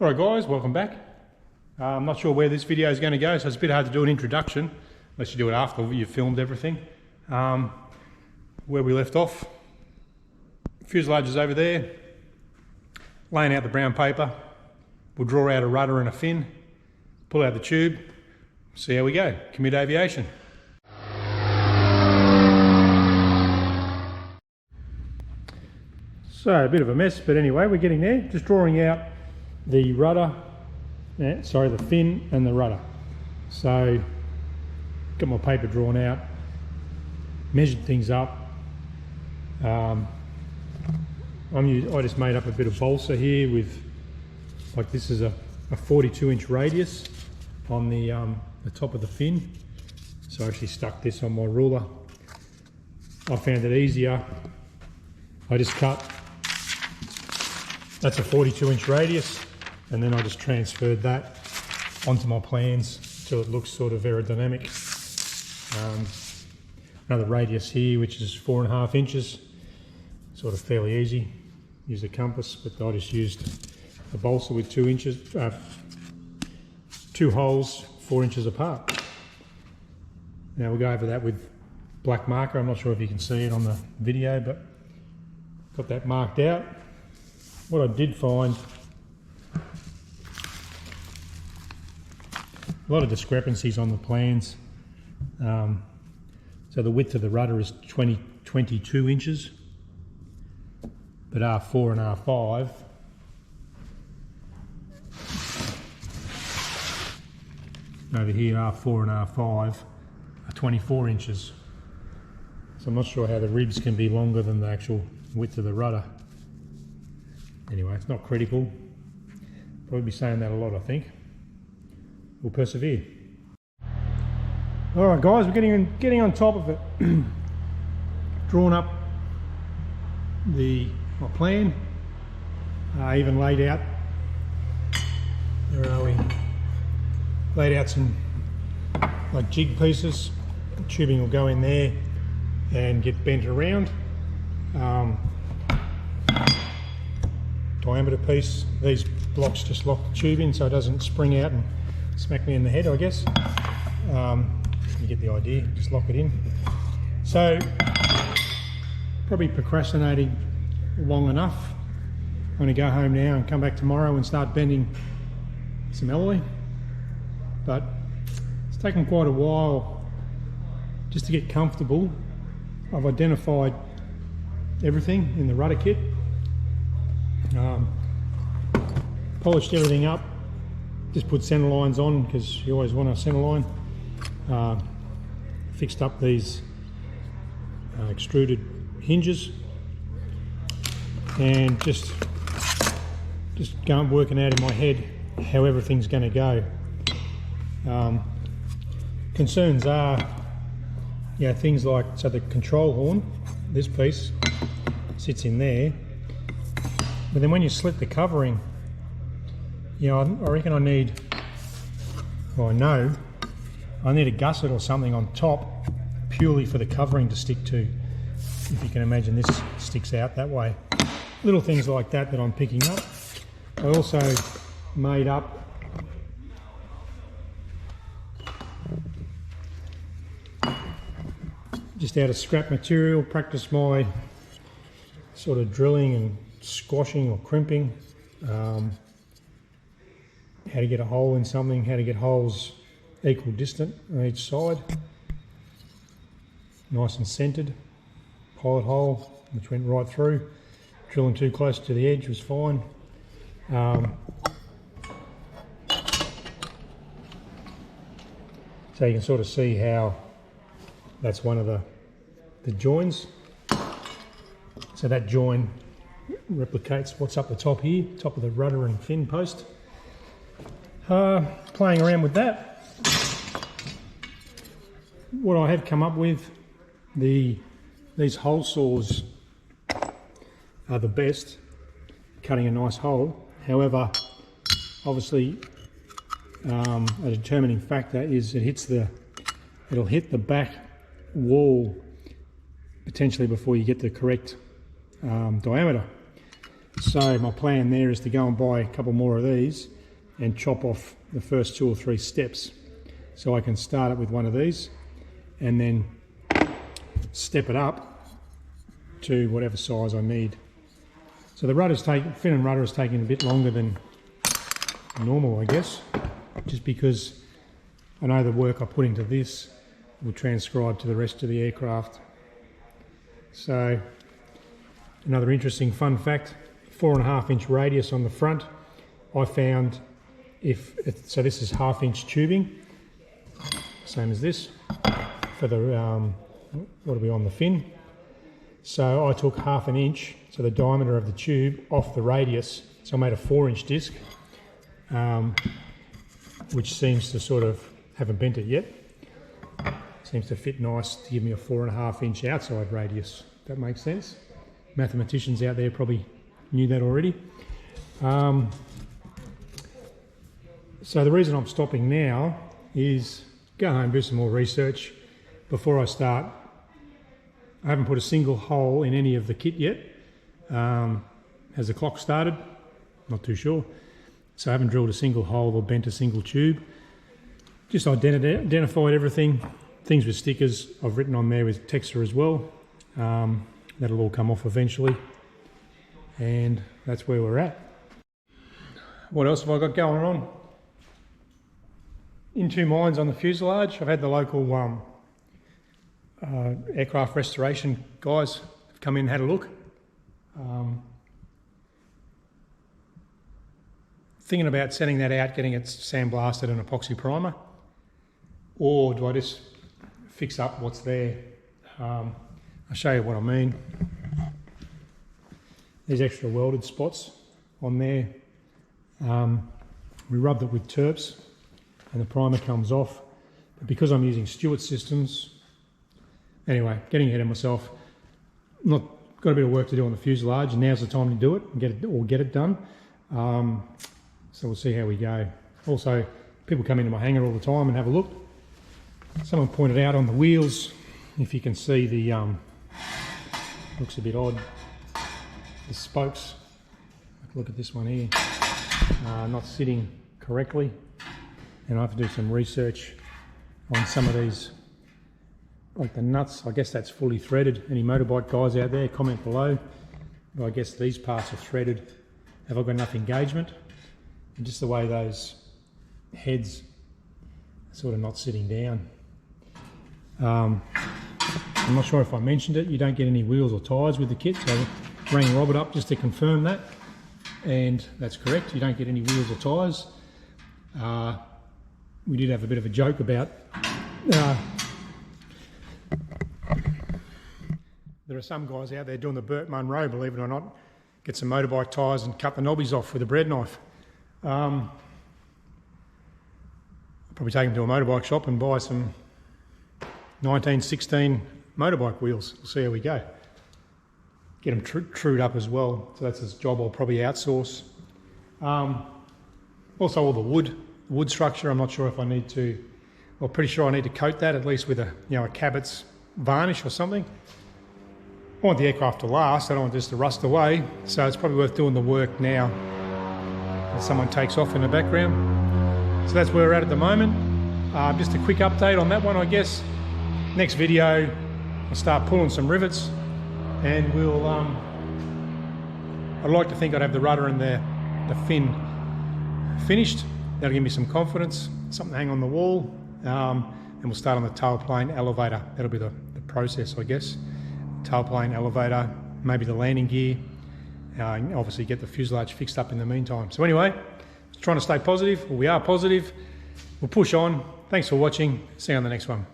Alright guys, welcome back. I'm not sure where this video is going to go, so it's a bit hard to do an introduction, unless you do it after you've filmed everything. Where we left off, fuselage is over there, laying out the brown paper. We'll draw out a rudder and a fin, pull out the tube, see how we go. Commit aviation. So a bit of a mess, but anyway, we're getting there. Just drawing out the rudder, the fin and the rudder. So got my paper drawn out, measured things up. I just made up a bit of balsa here with, like, this is a 42-inch radius on the top of the fin. So I actually stuck this on my ruler. I found it easier. I just cut, that's a 42-inch radius, and then I just transferred that onto my plans till it looks sort of aerodynamic. Another radius here, which is 4.5 inches, sort of fairly easy. Use a compass, but I just used a balsa with 2 inches, 2 holes 4 inches apart. Now we'll go over that with black marker. I'm not sure if you can see it on the video, but got that marked out. What I did find, a lot of discrepancies on the plans. So the width of the rudder is 22 inches, but R4 and R5 over here, R4 and R5 are 24 inches. So I'm not sure how the ribs can be longer than the actual width of the rudder. Anyway, it's not critical. Probably be saying that a lot, I think. We'll persevere. All right, guys, we're getting on top of it. Drawn up my plan. Even laid out. Where are we? Laid out some like jig pieces. The tubing will go in there and get bent around. Diameter piece. These blocks just lock the tube in so it doesn't spring out and smack me in the head, I guess. You get the idea, just lock it in. So, probably procrastinating long enough. I'm going to go home now and come back tomorrow and start bending some alloy. But it's taken quite a while just to get comfortable. I've identified everything in the rudder kit. Polished everything up, just put centre lines on because you always want a centre line. Fixed up these extruded hinges and just working out in my head how everything's going to go. Concerns are, things like, so the control horn, this piece sits in there, but then when you slit the covering, I reckon I need a gusset or something on top purely for the covering to stick to. If you can imagine, this sticks out that way. Little things like that I'm picking up. I also made up just out of scrap material, practice my sort of drilling and squashing or crimping. How to get a hole in something, how to get holes equal distant on each side. Nice and centered. Pilot hole, which went right through. Drilling too close to the edge was fine. So you can sort of see how that's one of the joins. So that join replicates what's up the top here, top of the rudder and fin post. Playing around with that. What I have come up with, these hole saws are the best, cutting a nice hole. However, obviously, a determining factor is it'll hit the back wall potentially before you get the correct diameter. So my plan there is to go and buy a couple more of these and chop off the first 2 or 3 steps. So I can start it with one of these and then step it up to whatever size I need. So the rudder's fin and rudder is taking a bit longer than normal, I guess, just because I know the work I put into this will transcribe to the rest of the aircraft. So another interesting fun fact, 4.5-inch radius on the front. I found so this is 1/2-inch tubing, same as this, for the, what are we on the fin? So I took 1/2 inch, so the diameter of the tube, off the radius, so I made a 4-inch disc, which seems to sort of, haven't bent it yet, seems to fit nice to give me a 4.5-inch outside radius. That makes sense. Mathematicians out there probably knew that already. So the reason I'm stopping now is go home, do some more research before I start. I haven't put a single hole in any of the kit yet. Has the clock started? Not too sure. So I haven't drilled a single hole or bent a single tube. Just identified everything. Things with stickers I've written on there with texture as well. That'll all come off eventually. And that's where we're at. What else have I got going on? In 2 minds on the fuselage. I've had the local aircraft restoration guys come in and had a look. Thinking about sending that out, getting it sandblasted and epoxy primer, or do I just fix up what's there? I'll show you what I mean. There's extra welded spots on there. We rubbed it with Terps and the primer comes off, but because I'm using Stewart systems, anyway, getting ahead of myself, got a bit of work to do on the fuselage, and now's the time to do it and get it done. So we'll see how we go. Also, people come into my hangar all the time and have a look. Someone pointed out on the wheels, if you can see the, looks a bit odd, the spokes, look at this one here, not sitting correctly, and I have to do some research on some of these, like the nuts. I guess that's fully threaded. Any motorbike guys out there, comment below. But I guess these parts are threaded. Have I got enough engagement? And just the way those heads are sort of not sitting down. I'm not sure if I mentioned it, you don't get any wheels or tyres with the kit, so I rang Robert up just to confirm that, and that's correct, you don't get any wheels or tyres. We did have a bit of a joke about there are some guys out there doing the Burt Munro, believe it or not, get some motorbike tyres and cut the knobbies off with a bread knife. I'll probably take them to a motorbike shop and buy some 1916 motorbike wheels. We'll see how we go. Get them trued up as well, so that's a job I'll probably outsource. Also all the wood structure, I'm not sure if I need to, well, pretty sure I need to coat that at least with a Cabot's varnish or something. I want the aircraft to last, I don't want this to rust away, so it's probably worth doing the work now as someone takes off in the background. So that's where we're at the moment. Just a quick update on that one, I guess. Next video, I'll start pulling some rivets, and we'll, I'd like to think I'd have the rudder and the fin finished. That'll give me some confidence, something to hang on the wall, and we'll start on the tailplane elevator. That'll be the process, I guess. Tailplane elevator, maybe the landing gear, and obviously get the fuselage fixed up in the meantime. So anyway, trying to stay positive, well, we are positive. We'll push on. Thanks for watching. See you on the next one.